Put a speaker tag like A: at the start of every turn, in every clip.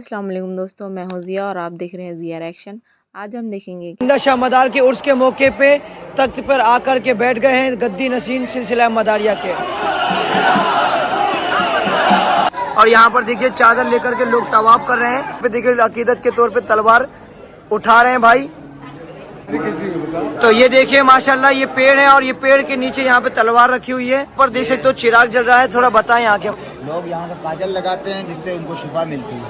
A: अस्सलाम वालेकुम दोस्तों, मैं हूं ज़िया और आप देख रहे हैं ज़िया रिएक्शन। आज हम देखेंगे कि
B: शाह मदार के उर्स के मौके पे तख्त पर आकर के बैठ गए हैं गद्दी नसीन सिलसिला मदारिया के। और यहाँ पर देखिए चादर लेकर के लोग तवाफ कर रहे हैं। पे देखिए अकीदत के तौर पे तलवार उठा रहे हैं भाई। तो ये देखिए माशाल्लाह ये पेड़ है और ये पेड़ के नीचे यहाँ पे तलवार रखी हुई है। पर देख सकते हो चिराग जल रहा है। थोड़ा बताएं यहाँ के
C: लोग यहाँ का काजल लगाते हैं जिससे उनको शिफा मिलती है।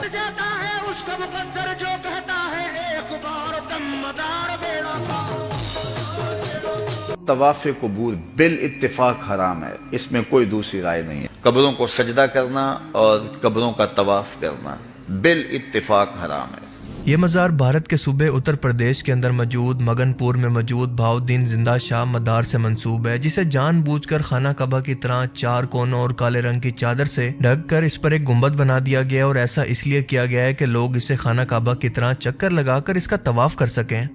D: तवाफ़ कबूल बिल इत्तिफाक हराम है, इसमें कोई दूसरी राय नहीं है। कब्रों को सजदा करना और कब्रों का तवाफ करना बिल इत्तिफाक हराम है।
E: ये मज़ार भारत के सूबे उत्तर प्रदेश के अंदर मौजूद मगनपुर में मौजूद बहाउद्दीन जिंदा शाह मदार से मंसूब है, जिसे जानबूझकर खाना कबा की तरह चार कोनों और काले रंग की चादर से ढककर इस पर एक गुंबद बना दिया गया और ऐसा इसलिए किया गया है कि लोग इसे खाना कबा की तरह चक्कर लगाकर इसका तवाफ कर सकें।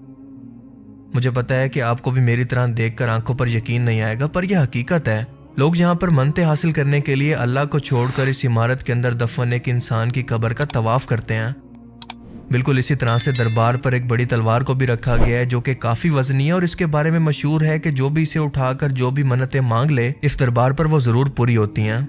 E: मुझे पता है कि आपको भी मेरी तरह देखकर आंखों पर यकीन नहीं आएगा, पर यह हकीकत है। लोग यहाँ पर मन्नतें हासिल करने के लिए अल्लाह को छोड़कर इस इमारत के अंदर दफन एक इंसान की कब्र का तवाफ करते हैं। बिल्कुल इसी तरह से दरबार पर एक बड़ी तलवार को भी रखा गया है जो कि काफी वजनी है और इसके बारे में मशहूर है कि जो भी इसे उठाकर जो भी मन्नतें मांग ले इस दरबार पर वो जरूर पूरी होती हैं।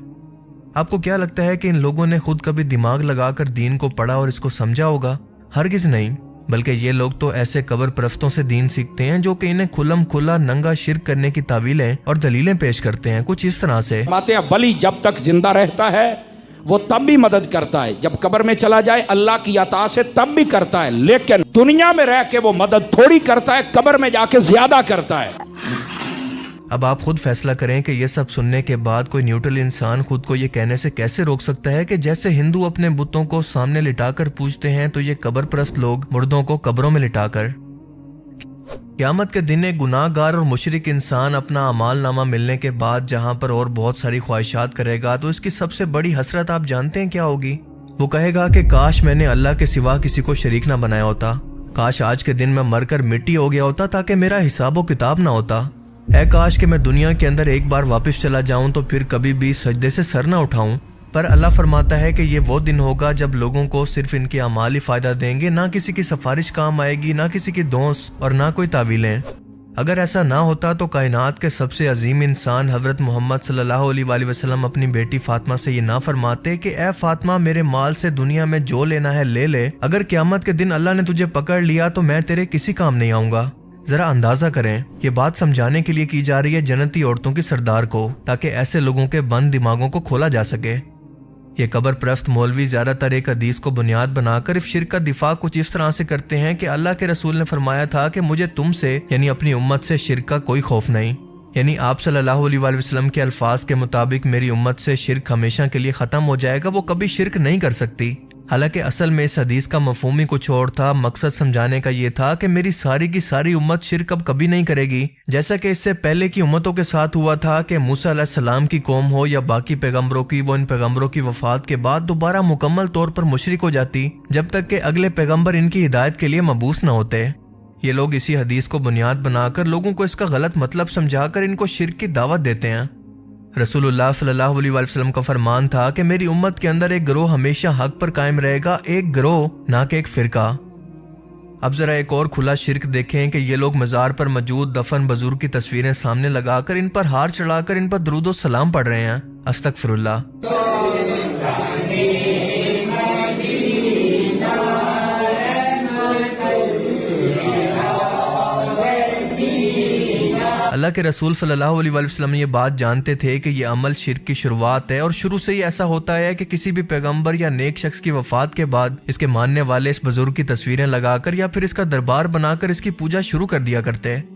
E: आपको क्या लगता है कि इन लोगों ने खुद कभी दिमाग लगाकर दीन को पढ़ा और इसको समझा होगा? हरगिज नहीं, बल्कि ये लोग तो ऐसे कब्र परस्तों से दीन सीखते हैं जो कि इन्हें खुल्लम खुल्ला नंगा शिर्क करने की तावीलें और दलीलें पेश करते हैं। कुछ इस तरह से
F: बातें, वली जब तक जिंदा रहता है वो तब भी मदद करता है, जब कब्र में चला जाए अल्लाह की अता से तब भी करता है, लेकिन दुनिया में रह के वो मदद थोड़ी करता है, कब्र में जाके ज्यादा करता है।
E: अब आप खुद फैसला करें कि ये सब सुनने के बाद कोई न्यूट्रल इंसान खुद को ये कहने से कैसे रोक सकता है कि जैसे हिंदू अपने बुतों को सामने लिटाकर पूजते हैं तो ये कब्र परस्त लोग मुर्दों को कब्रों में लिटाकर। क़यामत के दिन एक गुनाहगार और मुशरिक इंसान अपना अमाल नामा मिलने के बाद जहां पर और बहुत सारी ख्वाहिशात करेगा तो इसकी सबसे बड़ी हसरत आप जानते हैं क्या होगी? वो कहेगा कि काश मैंने अल्लाह के सिवा किसी को शरीक ना बनाया होता, काश आज के दिन मैं मरकर मिट्टी हो गया होता ताकि मेरा हिसाब व किताब ना होता, है काश कि मैं दुनिया के अंदर एक बार वापस चला जाऊं तो फिर कभी भी सजदे से सर ना उठाऊं। पर अल्लाह फरमाता है कि ये वो दिन होगा जब लोगों को सिर्फ इनके अमाल ही फायदा देंगे, ना किसी की सिफारिश काम आएगी, ना किसी की दोस्त और ना कोई तावीलें। अगर ऐसा ना होता तो कायनात के सबसे अजीम इंसान हजरत मोहम्मद सल्लल्लाहु अलैहि वसल्लम अपनी बेटी फातिमा से ये ना फरमाते कि ए फातिमा मेरे माल से दुनिया में जो लेना है ले ले, अगर क़यामत के दिन अल्लाह ने तुझे पकड़ लिया तो मैं तेरे किसी काम नहीं आऊंगा। जरा अंदाजा करें, ये बात समझाने के लिए की जा रही है जन्नती औरतों की सरदार को, ताकि ऐसे लोगों के बंद दिमागों को खोला जा सके। ये कब्र परस्त मौलवी ज्यादातर एक हदीस को बुनियाद बनाकर इस शिर्क का दिफा कुछ इस तरह से करते हैं कि अल्लाह के रसूल ने फरमाया था कि मुझे तुमसे यानी अपनी उम्मत से शिर्क का कोई खौफ नहीं। यानी आप सल्लल्लाहु अलैहि वसल्लम के अल्फाज के मुताबिक मेरी उम्मत से शिर्क हमेशा के लिए खत्म हो जाएगा, वो कभी शिर्क नहीं कर सकती। हालांकि असल में इस हदीस का मफहूम ही कुछ और था। मकसद समझाने का ये था कि मेरी सारी की सारी उम्मत शिर्क अब कभी नहीं करेगी, जैसा कि इससे पहले की उम्मतों के साथ हुआ था कि मूसा अलैहिस्सलाम की कौम हो या बाकी पैगंबरों की, वो इन पैगंबरों की वफात के बाद दोबारा मुकम्मल तौर पर मुशरिक हो जाती जब तक कि अगले पैगंबर इनकी हिदायत के लिए मबूस न होते। ये लोग इसी हदीस को बुनियाद बनाकर लोगों को इसका गलत मतलब समझाकर इनको शिर्क की दावत देते हैं। रसूलुल्लाह सल्लल्लाहु अलैहि वसल्लम का फरमान था कि मेरी उम्मत के अंदर एक गिरोह हमेशा हक पर कायम रहेगा, एक गिरोह ना कि एक फिरका। अब जरा एक और खुला शिर्क देखें कि ये लोग मज़ार पर मौजूद दफन बुजुर्ग की तस्वीरें सामने लगाकर इन पर हार चढ़ाकर इन पर दुरूद व सलाम पढ़ रहे हैं। अस्तगफिरुल्लाह। अल्लाह के रसूल सल्लल्लाहु अलैहि वसल्लम ये बात जानते थे कि ये अमल शिर्क की शुरुआत है और शुरू से ही ऐसा होता है कि किसी भी पैगंबर या नेक शख्स की वफात के बाद इसके मानने वाले इस बुजुर्ग की तस्वीरें लगाकर या फिर इसका दरबार बनाकर इसकी पूजा शुरू कर दिया करते हैं।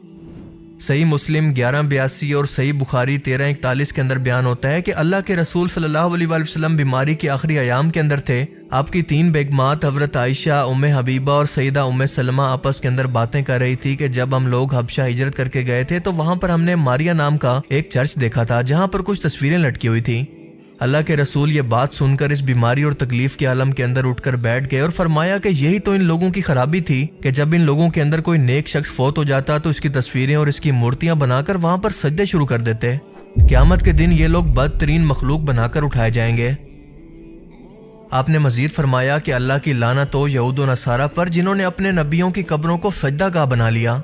E: सही मुस्लिम 1182 और सही बुखारी 1341 के अंदर बयान होता है कि अल्लाह के रसूल सल्लल्लाहु अलैहि वसल्लम बीमारी के आखिरी अयाम के अंदर थे। आपकी 3 बेगमात हजरत आयशा, उम्मे हबीबा और सईदा उम्मे सलमा आपस के अंदर बातें कर रही थी कि जब हम लोग हबशा हिजरत करके गए थे तो वहां पर हमने मारिया नाम का एक चर्च देखा था जहां पर कुछ तस्वीरें लटकी हुई थी। अल्लाह के रसूल ये बात सुनकर इस बीमारी और तकलीफ के आलम के अंदर उठकर बैठ गए और फरमाया कि यही तो इन लोगों की खराबी थी कि जब इन लोगों के अंदर कोई नेक शख्स फौत हो जाता तो इसकी तस्वीरें और इसकी मूर्तियां बनाकर वहां पर सजदे शुरू कर देते। क़यामत के दिन ये लोग बदतरीन मखलूक बनाकर उठाए जाएंगे। आपने मजीद फरमाया कि अल्लाह की लानत हो यहूद व नसारा पर जिन्होंने अपने नबियों की कब्रों को सजदागाह बना लिया।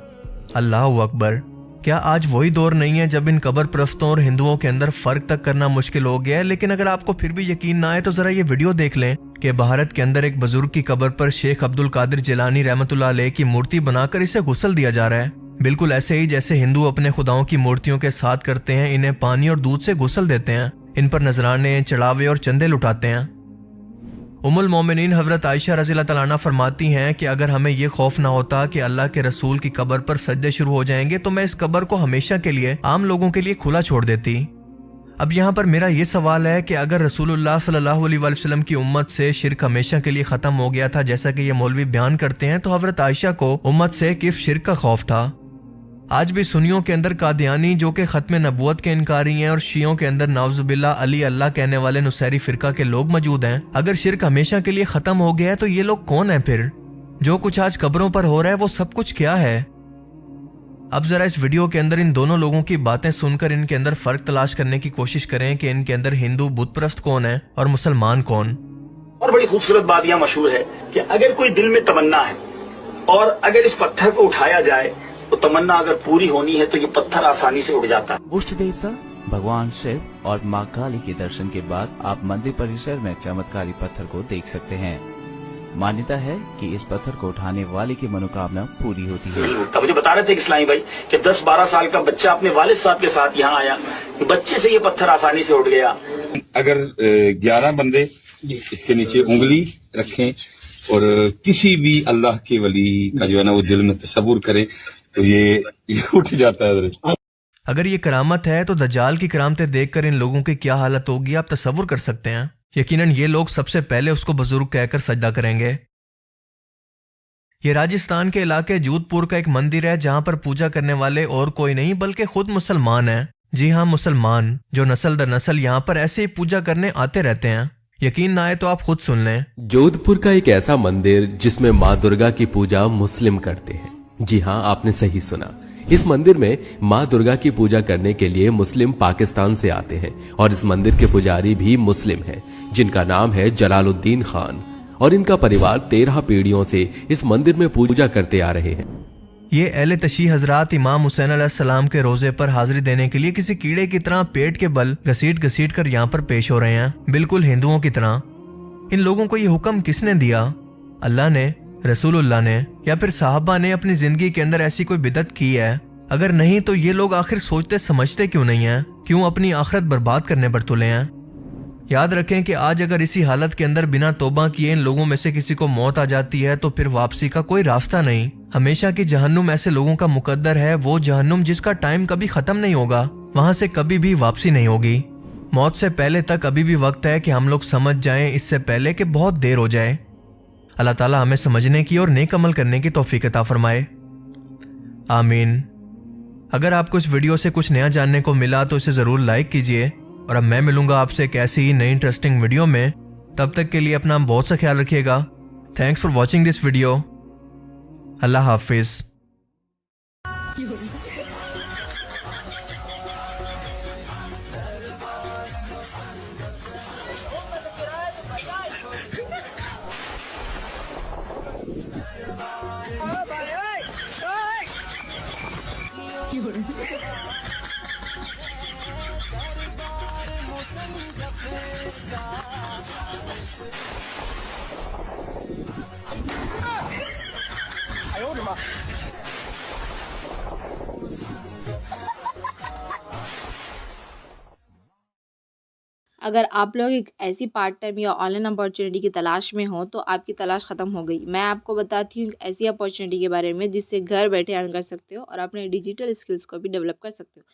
E: अल्लाह अकबर। क्या आज वही दौर नहीं है जब इन कब्र परस्तों और हिंदुओं के अंदर फर्क तक करना मुश्किल हो गया है? लेकिन अगर आपको फिर भी यकीन ना आए तो जरा ये वीडियो देख लें कि भारत के अंदर एक बुजुर्ग की कब्र पर शेख अब्दुल कादिर जिलानी रहमतुल्लाह अलैह की मूर्ति बनाकर इसे गुस्ल दिया जा रहा है। बिल्कुल ऐसे ही जैसे हिंदू अपने खुदाओं की मूर्तियों के साथ करते हैं, इन्हें पानी और दूध से गुस्ल देते हैं, इन पर नजराने, चढ़ावे और चंदे लुटाते हैं। उम्मुल मोमिनीन हजरत आयशा रज़ियल्लाहु तआला अन्हा फरमाती हैं कि अगर हमें यह खौफ ना होता कि अल्लाह के रसूल की कब्र पर सजदे शुरू हो जाएंगे तो मैं इस कब्र को हमेशा के लिए आम लोगों के लिए खुला छोड़ देती। अब यहाँ पर मेरा ये सवाल है कि अगर रसूलुल्लाह सल्लल्लाहु अलैहि वसल्लम की उम्मत से शिर्क हमेशा के लिए खत्म हो गया था जैसा कि ये मौलवी बयान करते हैं, तो हजरत आयशा को उम्मत से किस शिर्क का खौफ था? आज भी सुन्नियों के अंदर कादियानी जो कि खत्म नबूवत के इनकारी हैं और शियों के अंदर नाउजुबिल्लाह अली अल्लाह कहने वाले नुसैरी फिरका के लोग मौजूद हैं। अगर शिर्क हमेशा के लिए खत्म हो गया है तो ये लोग कौन है फिर? जो कुछ आज कब्रों पर हो रहा है वो सब कुछ क्या है? अब जरा इस वीडियो के अंदर इन दोनों लोगों की बातें सुनकर इनके अंदर फर्क तलाश करने की कोशिश करें कि इनके अंदर हिंदू बुत परस्त कौन है और मुसलमान कौन।
G: और बड़ी खूबसूरत बात यह मशहूर है कि अगर कोई दिल में तमन्ना है और अगर इस पत्थर को उठाया जाए तो तमन्ना अगर पूरी होनी है तो ये पत्थर आसानी से उड़ जाता है।
H: उष्ट देवता भगवान शिव और माँ काली के दर्शन के बाद आप मंदिर परिसर में चमत्कारी पत्थर को देख सकते हैं। मान्यता है कि इस पत्थर को उठाने वाले की मनोकामना पूरी होती है।
G: मुझे बता रहे थे इस्लामी भाई कि 10-12 साल का बच्चा अपने वालिद साहब के साथ यहाँ आया, बच्चे से ये पत्थर आसानी से उड़ गया।
I: अगर 11 बंदे इसके नीचे उंगली रखें और किसी भी अल्लाह के वली का जो है ना वो दिल में तसव्वुर करें तो ये उठ जाता है।
E: अगर ये करामत है तो दज्जाल की करामतें देखकर इन लोगों की क्या हालत होगी आप तसव्वुर कर सकते हैं। यकीनन ये लोग सबसे पहले उसको बुजुर्ग कहकर सजदा करेंगे। ये राजस्थान के इलाके जोधपुर का एक मंदिर है जहां पर पूजा करने वाले और कोई नहीं बल्कि खुद मुसलमान हैं। जी हाँ, मुसलमान जो नस्ल दर नस्ल यहाँ पर ऐसे ही पूजा करने आते रहते हैं। यकीन ना आए तो आप खुद सुन लें।
J: जोधपुर का एक ऐसा मंदिर जिसमें माँ दुर्गा की पूजा मुस्लिम करते हैं। जी हाँ, आपने सही सुना। इस मंदिर में माँ दुर्गा की पूजा करने के लिए मुस्लिम पाकिस्तान से आते हैं और इस मंदिर के पुजारी भी मुस्लिम हैं, जिनका नाम है जलालुद्दीन खान और इनका परिवार 13 पीढ़ियों से इस मंदिर में पूजा करते आ रहे हैं।
E: ये अहले तशी हजरात इमाम हुसैन अलैहिस्सलाम के रोजे पर हाजिरी देने के लिए किसी कीड़े की तरह पेट के बल घसीट घसीट कर यहाँ पर पेश हो रहे हैं, बिल्कुल हिंदुओं की तरह। इन लोगों को ये हुक्म किसने दिया? अल्लाह ने, रसूलुल्लाह ने, या फिर साहबा ने अपनी जिंदगी के अंदर ऐसी कोई बिदत की है? अगर नहीं तो ये लोग आखिर सोचते समझते क्यों नहीं है? क्यों अपनी आखिरत बर्बाद करने पर तुले हैं? याद रखें कि आज अगर इसी हालत के अंदर बिना तौबा किए इन लोगों में से किसी को मौत आ जाती है तो फिर वापसी का कोई रास्ता नहीं। हमेशा की जहन्नुम ऐसे लोगों का मुकद्दर है, वो जहन्नुम जिसका टाइम कभी खत्म नहीं होगा, वहां से कभी भी वापसी नहीं होगी। मौत से पहले तक अभी भी वक्त है कि हम लोग समझ जाएं, इससे पहले कि बहुत देर हो जाए। अल्लाह ताला हमें समझने की और नेक अमल करने की तौफीक अता फरमाए, आमीन। अगर आपको इस वीडियो से कुछ नया जानने को मिला तो इसे जरूर लाइक कीजिए और अब मैं मिलूंगा आपसे एक ऐसी ही नई इंटरेस्टिंग वीडियो में। तब तक के लिए अपना बहुत सा ख्याल रखिएगा। Thanks for watching this video. अल्लाह हाफिज।
A: अगर आप लोग एक ऐसी पार्ट टाइम या ऑनलाइन अपॉर्चुनिटी की तलाश में हो तो आपकी तलाश ख़त्म हो गई। मैं आपको बताती हूँ ऐसी अपॉर्चुनिटी के बारे में जिससे घर बैठे अर्न कर सकते हो और अपने डिजिटल स्किल्स को भी डेवलप कर सकते हो।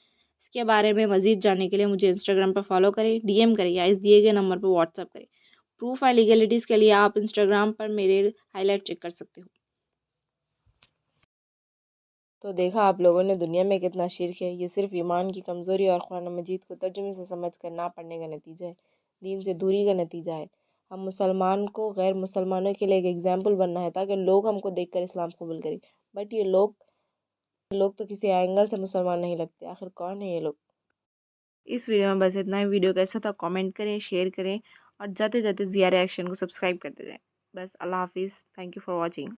A: इसके बारे में मज़ीद जानने के लिए मुझे इंस्टाग्राम पर फॉलो करें, डीएम करें या इस दिए गए नंबर पर व्हाट्सअप करें। प्रूफ एंड लीगलिटीज़ के लिए आप इंस्टाग्राम पर मेरे हाईलाइट चेक कर सकते हो। तो देखा आप लोगों ने दुनिया में कितना शिर्क है। ये सिर्फ ईमान की कमज़ोरी और कुरान मजीद को तर्जुमे से समझ कर ना पढ़ने का नतीजा है, दीन से दूरी का नतीजा है। हम मुसलमान को गैर मुसलमानों के लिए एक एग्जाम्पल बनना है ताकि लोग हमको देखकर इस्लाम कबूल करें। बट ये लोग तो किसी एंगल से मुसलमान नहीं लगते। आखिर कौन है ये लोग? इस वीडियो में बस इतना ही। वीडियो कैसा था कमेंट करें, शेयर करें और जाते जाते ज़िया रिएक्शन को सब्सक्राइब करते जाएं। बस अल्लाह हाफिज़। Thank you for watching.